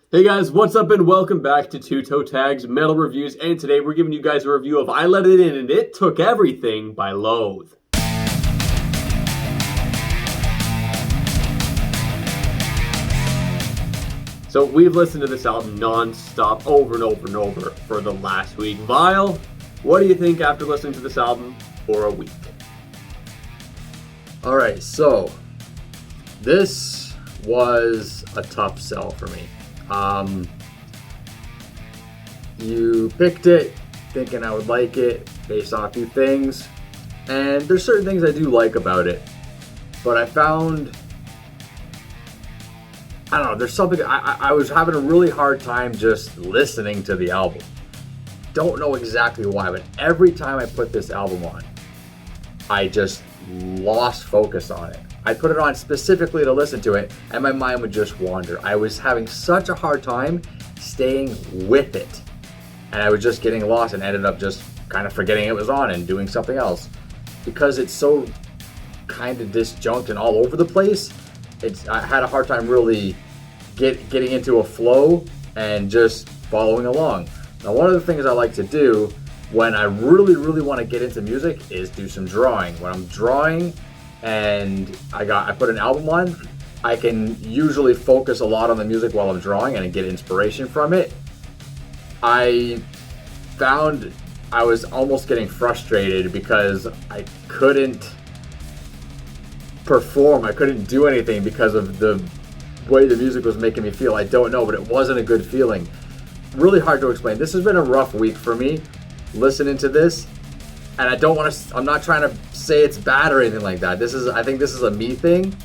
Hey guys, what's up and welcome back to TwoToeTags Metal Reviews, and today we're giving you guys a review of I Let It In and It Took Everything by Loathe. So we've listened to this album non-stop over and over and over for the last week. Vile, what do you think after listening to this album for a week? Alright, so this was a tough sell for me. You picked it thinking I would like it based on a few things, and there's certain things I do like about it, but I found, I don't know, there's something, I was having a really hard time just listening to the album. Don't know exactly why, but every time I put this album on, I just lost focus on it. I put it on specifically to listen to it, and my mind would just wander. I was having such a hard time staying with it, and I was just getting lost and ended up just kind of forgetting it was on and doing something else. Because it's so kind of disjunct and all over the place, I had a hard time really getting into a flow and just following along. Now, one of the things I like to do when I really want to get into music is do some drawing. When I'm drawing and I put an album on, I can usually focus a lot on the music while I'm drawing and get inspiration from it. I found I was almost getting frustrated because I couldn't perform, I couldn't do anything because of the way the music was making me feel. I don't know, but it wasn't a good feeling. Really hard to explain. This has been a rough week for me listening to this. And I'm not trying to say it's bad or anything like that. I think this is a me thing.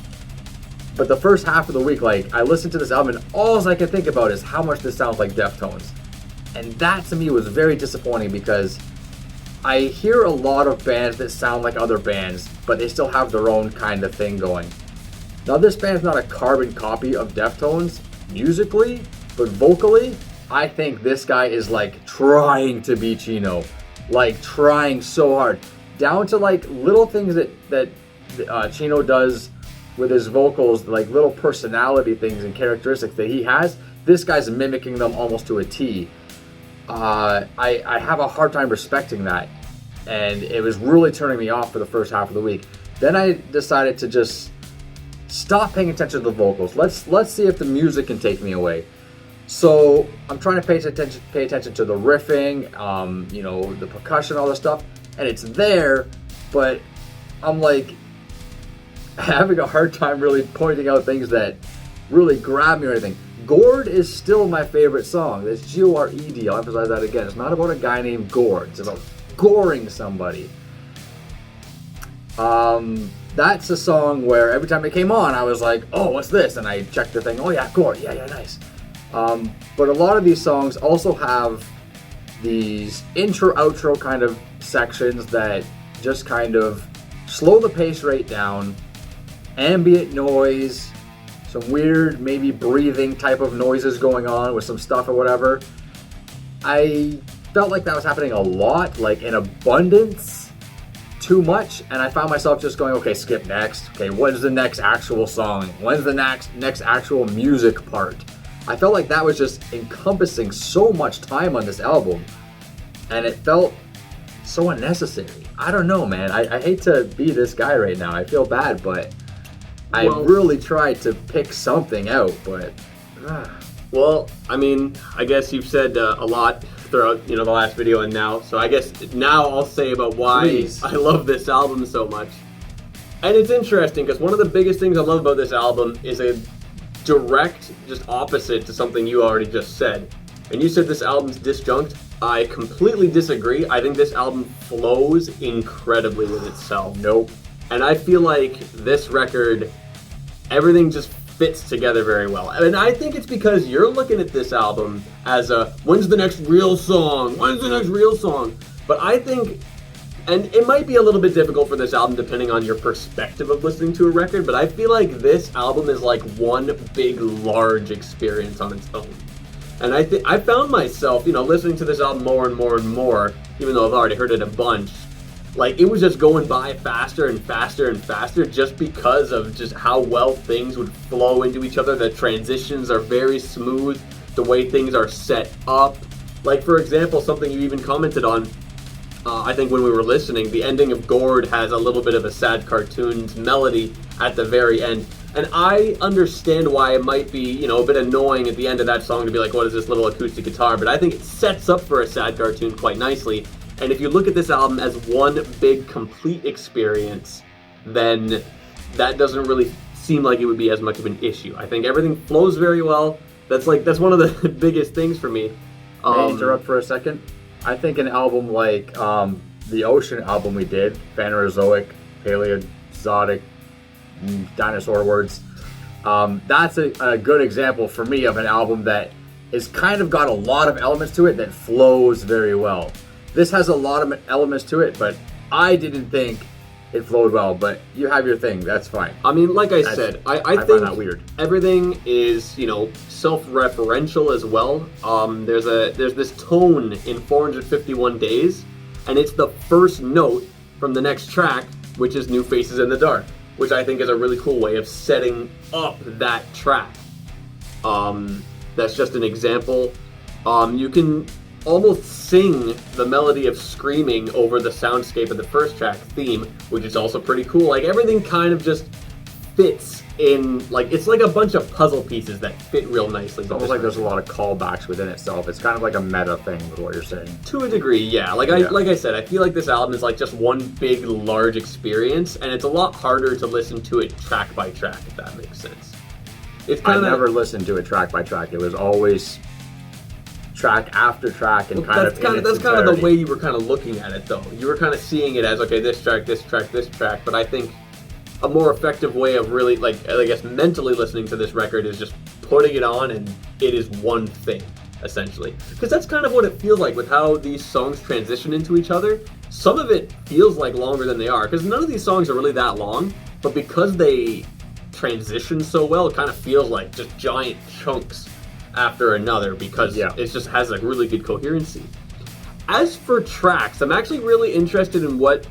But the first half of the week, I listened to this album and all I can think about is how much this sounds like Deftones. And that to me was very disappointing because I hear a lot of bands that sound like other bands, but they still have their own kind of thing going. Now this band's not a carbon copy of Deftones musically, but vocally, I think this guy is trying to be Chino. Trying so hard, down to little things that Chino does with his vocals, little personality things and characteristics that he has. This guy's mimicking them almost to a T. I have a hard time respecting that, and it was really turning me off for the first half of the week. Then I decided to just stop paying attention to the vocals. Let's see if the music can take me away. So I'm trying to pay attention to the riffing, the percussion, all this stuff, and it's there, but I'm having a hard time really pointing out things that really grab me or anything. Gored is still my favorite song. It's G-O-R-E-D. I'll emphasize that again. It's not about a guy named Gord. It's about goring somebody. That's a song where every time it came on, I was like, oh, what's this? And I checked the thing. Oh yeah, Gord. Yeah, nice. But a lot of these songs also have these intro-outro kind of sections that just kind of slow the pace rate down, ambient noise, some weird maybe breathing type of noises going on with some stuff or whatever. I felt like that was happening a lot, in abundance, too much, and I found myself just going, okay, skip next. Okay, when's the next actual song? When's the next actual music part? I felt like that was just encompassing so much time on this album, and it felt so unnecessary. I don't know, man. I hate to be this guy right now. I feel bad, but I really tried to pick something out, but... Well, I mean, I guess you've said a lot throughout, the last video and now, so I guess now I'll say about why I love this album so much. And it's interesting, because one of the biggest things I love about this album is a direct, just opposite to something you already just said. And you said this album's disjunct. I completely disagree. I think this album flows incredibly with itself. Nope. And I feel like this record, everything just fits together very well. And I think it's because you're looking at this album as when's the next real song? When's the next real song? But I think, and it might be a little bit difficult for this album depending on your perspective of listening to a record, but I feel like this album is one big, large experience on its own. And I found myself, listening to this album more and more and more, even though I've already heard it a bunch, it was just going by faster and faster and faster just because of just how well things would flow into each other. The transitions are very smooth. the way things are set up. Like, for example, something you even commented on, I think when we were listening, the ending of Gourd has a little bit of a sad cartoons melody at the very end. And I understand why it might be, a bit annoying at the end of that song to be like, what is this little acoustic guitar? But I think it sets up for a sad cartoon quite nicely. And if you look at this album as one big, complete experience, then that doesn't really seem like it would be as much of an issue. I think everything flows very well. That's one of the biggest things for me. May I interrupt for a second? I think an album like the Ocean album we did, Phanerozoic, Paleozoic, dinosaur words, that's a good example for me of an album that is kind of got a lot of elements to it that flows very well. This has a lot of elements to it, but I didn't think it flowed well, but you have your thing, that's fine. I mean, like I said, I find think that weird. Everything is, self-referential as well. There's this tone in 451 Days, and it's the first note from the next track, which is New Faces in the Dark, which I think is a really cool way of setting up that track. That's just an example. You can almost sing the melody of Screaming over the soundscape of the first track theme, which is also pretty cool. Like, everything kind of just fits in, it's like a bunch of puzzle pieces that fit real nicely. It's almost like there's a lot of callbacks within itself. It's kind of like a meta thing with what you're saying. To a degree, yeah. Like I said, I feel like this album is like just one big, large experience, and it's a lot harder to listen to it track by track, if that makes sense. I never listened to it track by track. It was always track after track, and that's kind of the way you were kind of looking at it, though. You were kind of seeing it as, okay, this track, this track, this track, but I think a more effective way of really, mentally listening to this record is just putting it on, and it is one thing, essentially. Because that's kind of what it feels like with how these songs transition into each other. Some of it feels like longer than they are, because none of these songs are really that long, but because they transition so well, it kind of feels like just giant chunks after another, because it just has really good coherency. As for tracks, I'm actually really interested in what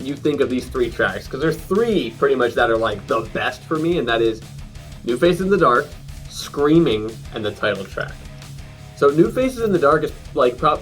you think of these three tracks, because there's three pretty much that are the best for me, and that is New Faces in the Dark, Screaming, and the title track. So New Faces in the Dark is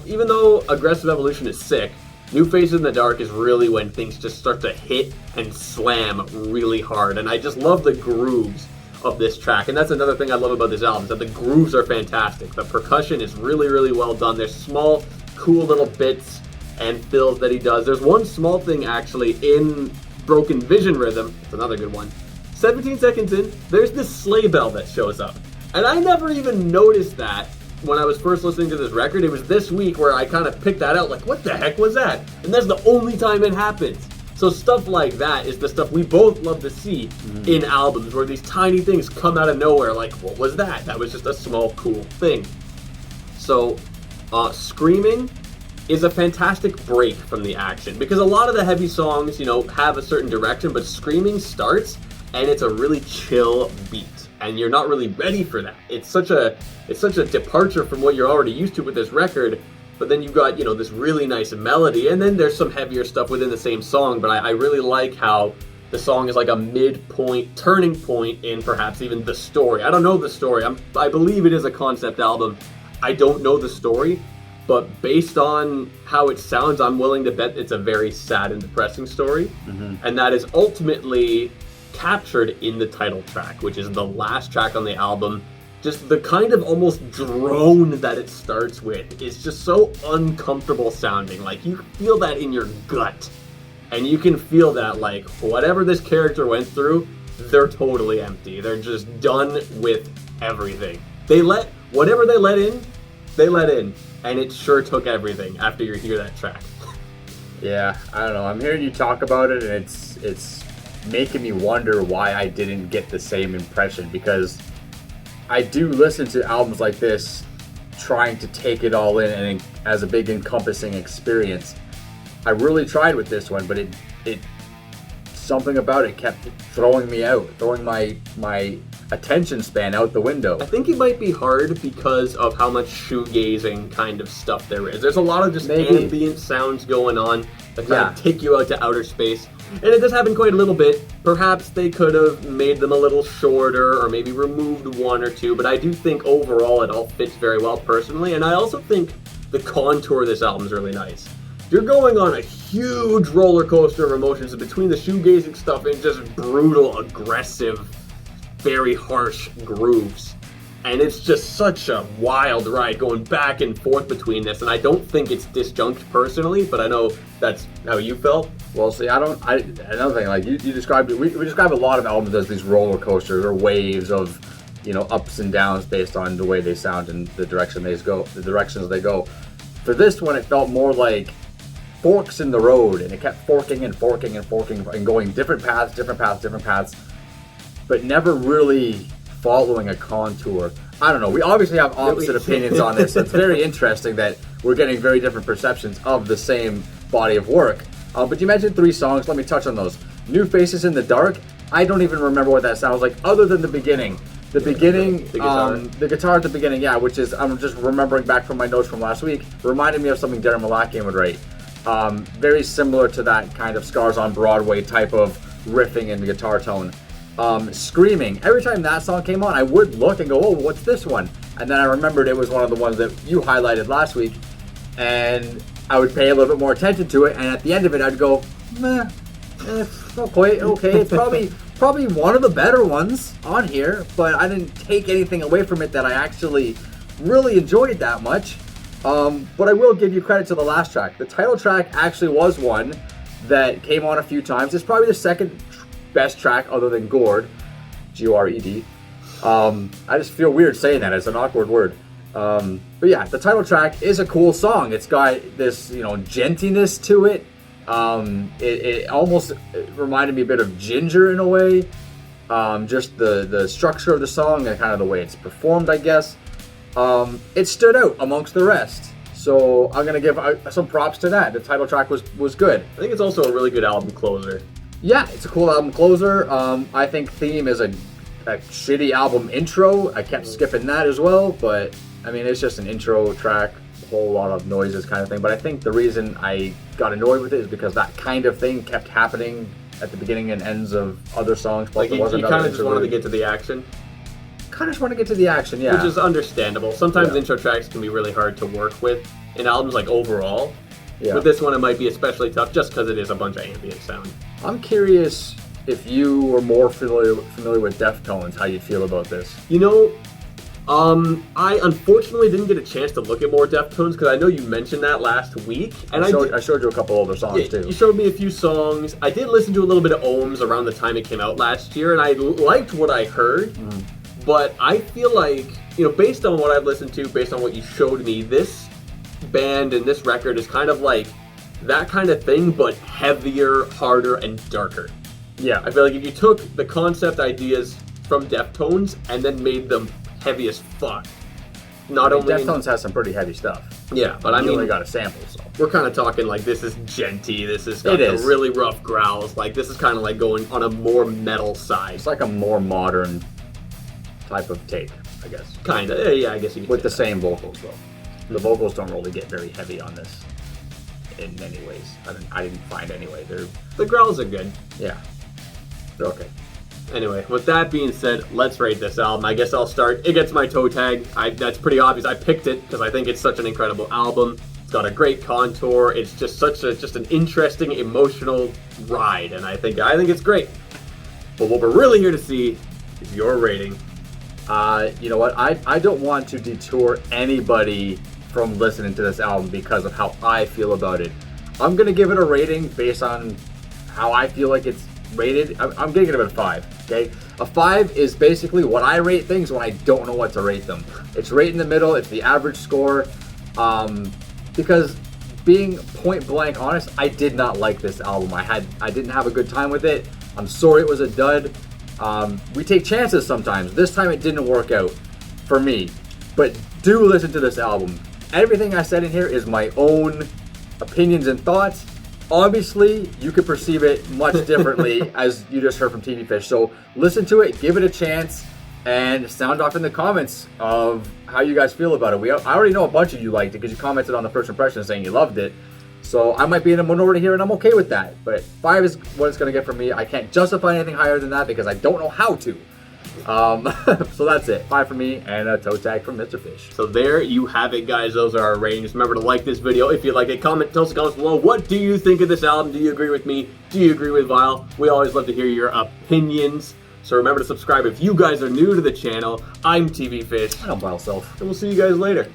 even though Aggressive Evolution is sick, New Faces in the Dark is really when things just start to hit and slam really hard, and I just love the grooves of this track. And that's another thing I love about this album, is that the grooves are fantastic. The percussion is really, really well done. There's small, cool little bits and fills that he does. There's one small thing actually in Broken Vision Rhythm, it's another good one. 17 seconds in, there's this sleigh bell that shows up. And I never even noticed that when I was first listening to this record. It was this week where I kind of picked that out, what the heck was that? And that's the only time it happens. So stuff like that is the stuff we both love to see in albums, where these tiny things come out of nowhere, what was that? That was just a small, cool thing. So, Screaming is a fantastic break from the action, because a lot of the heavy songs, have a certain direction, but Screaming starts, and it's a really chill beat, and you're not really ready for that. It's such a departure from what you're already used to with this record. But then you've got, this really nice melody, and then there's some heavier stuff within the same song, but I really like how the song is like a midpoint, turning point in perhaps even the story. I don't know the story. I believe it is a concept album. I don't know the story, but based on how it sounds, I'm willing to bet it's a very sad and depressing story, and that is ultimately captured in the title track, which is the last track on the album. Just the kind of almost drone that it starts with is just so uncomfortable sounding. You feel that in your gut. And you can feel that, whatever this character went through, they're totally empty. They're just done with everything. Whatever they let in. And it sure took everything after you hear that track. Yeah, I don't know. I'm hearing you talk about it, and it's making me wonder why I didn't get the same impression, because I do listen to albums like this trying to take it all in and as a big encompassing experience. I really tried with this one, but it something about it kept throwing me out, throwing my attention span out the window. I think it might be hard because of how much shoegazing kind of stuff there is. There's a lot of just ambient sounds going on that kind of take you out to outer space. And it does happen quite a little bit. Perhaps they could have made them a little shorter or maybe removed one or two, but I do think overall it all fits very well personally, and I also think the contour of this album is really nice. You're going on a huge roller coaster of emotions between the shoegazing stuff and just brutal, aggressive, very harsh grooves. And it's just such a wild ride going back and forth between this, and I don't think it's disjunct personally, but I know that's how you felt. Well, see, another thing, like you described it, we describe a lot of albums as these roller coasters or waves of, ups and downs based on the way they sound and the directions they go. For this one, it felt more like forks in the road, and it kept forking and forking and forking and going different paths, but never really following a contour. I don't know. We obviously have opposite opinions on this. It's very interesting that we're getting very different perceptions of the same body of work. But you mentioned 3 songs. Let me touch on those. New Faces in the Dark. I don't even remember what that sounds like other than the beginning. The guitar at the beginning, yeah, which is, I'm just remembering back from my notes from last week, reminded me of something Darren Malakian would write. Very similar to that kind of Scars on Broadway type of riffing and guitar tone. Screaming. Every time that song came on, I would look and go, oh, what's this one? And then I remembered it was one of the ones that you highlighted last week, and I would pay a little bit more attention to it, and at the end of it, I'd go, meh, okay, it's probably one of the better ones on here, but I didn't take anything away from it that I actually really enjoyed that much. But I will give you credit to the last track. The title track actually was one that came on a few times. It's probably the second best track other than Gored, G-O-R-E-D. I just feel weird saying that. It's an awkward word. But yeah, the title track is a cool song. It's got this, gentiness to it. It almost reminded me a bit of Ginger in a way. Just the structure of the song and kind of the way it's performed, I guess. It stood out amongst the rest. So I'm going to give some props to that. The title track was good. I think it's also a really good album closer. Yeah, it's a cool album closer. I think Theme is a shitty album intro. I kept skipping that as well, but I mean, it's just an intro track, a whole lot of noises kind of thing. But I think the reason I got annoyed with it is because that kind of thing kept happening at the beginning and ends of other songs. Like you kind of just wanted to get to the action? Kind of just want to get to the action, yeah. Which is understandable. Sometimes intro tracks can be really hard to work with in albums, like overall. Yeah. With this one, it might be especially tough just because it is a bunch of ambient sound. I'm curious if you were more familiar with Deftones, how you'd feel about this. I unfortunately didn't get a chance to look at more Deftones because I know you mentioned that last week. And I showed you a couple other songs too. You showed me a few songs. I did listen to a little bit of Ohms around the time it came out last year, and I liked what I heard. But I feel like, based on what I've listened to, based on what you showed me, this band and this record is kind of like that kind of thing, but heavier, harder, and darker. Yeah. I feel like if you took the concept ideas from Deftones and then made them heavy as fuck. Deftones has some pretty heavy stuff. Yeah, but you only got a sample, so. We're kind of talking like this is genty, this is got the really rough growls, like this is kind of like going on a more metal side. It's like a more modern type of take, I guess. Kind of, yeah, I guess you could with the same vocals, though. The vocals don't really get very heavy on this in many ways. I didn't find anyway. The growls are good. Yeah. They're okay. Anyway, with that being said, let's rate this album. I guess I'll start. It gets my toe tag. That's pretty obvious. I picked it because I think it's such an incredible album. It's got a great contour. It's just just an interesting, emotional ride, and I think it's great. But what we're really here to see is your rating. You know what? I don't want to detour anybody from listening to this album because of how I feel about it. I'm gonna give it a rating based on how I feel like it's rated. I'm gonna give it a 5. Okay, a 5 is basically what I rate things when I don't know what to rate them. It's right in the middle. It's the average score. Because being point blank honest, I did not like this album. I didn't have a good time with it. I'm sorry it was a dud. We take chances sometimes. This time it didn't work out for me. But do listen to this album. Everything I said in here is my own opinions and thoughts. Obviously, you could perceive it much differently as you just heard from TV Fish. So listen to it, give it a chance, and sound off in the comments of how you guys feel about it. I already know a bunch of you liked it because you commented on the first impression saying you loved it. So I might be in a minority here, and I'm okay with that. But 5 is what it's going to get from me. I can't justify anything higher than that because I don't know how to. So that's it. 5 for me, and a toe tag from Mr. Fish. So there you have it, guys. Those are our ratings. Remember to like this video if you like it. Comment, tell us in the comments below. What do you think of this album? Do you agree with me? Do you agree with Vile? We always love to hear your opinions. So remember to subscribe if you guys are new to the channel. I'm TV Fish. And I'm Vile Self. And we'll see you guys later.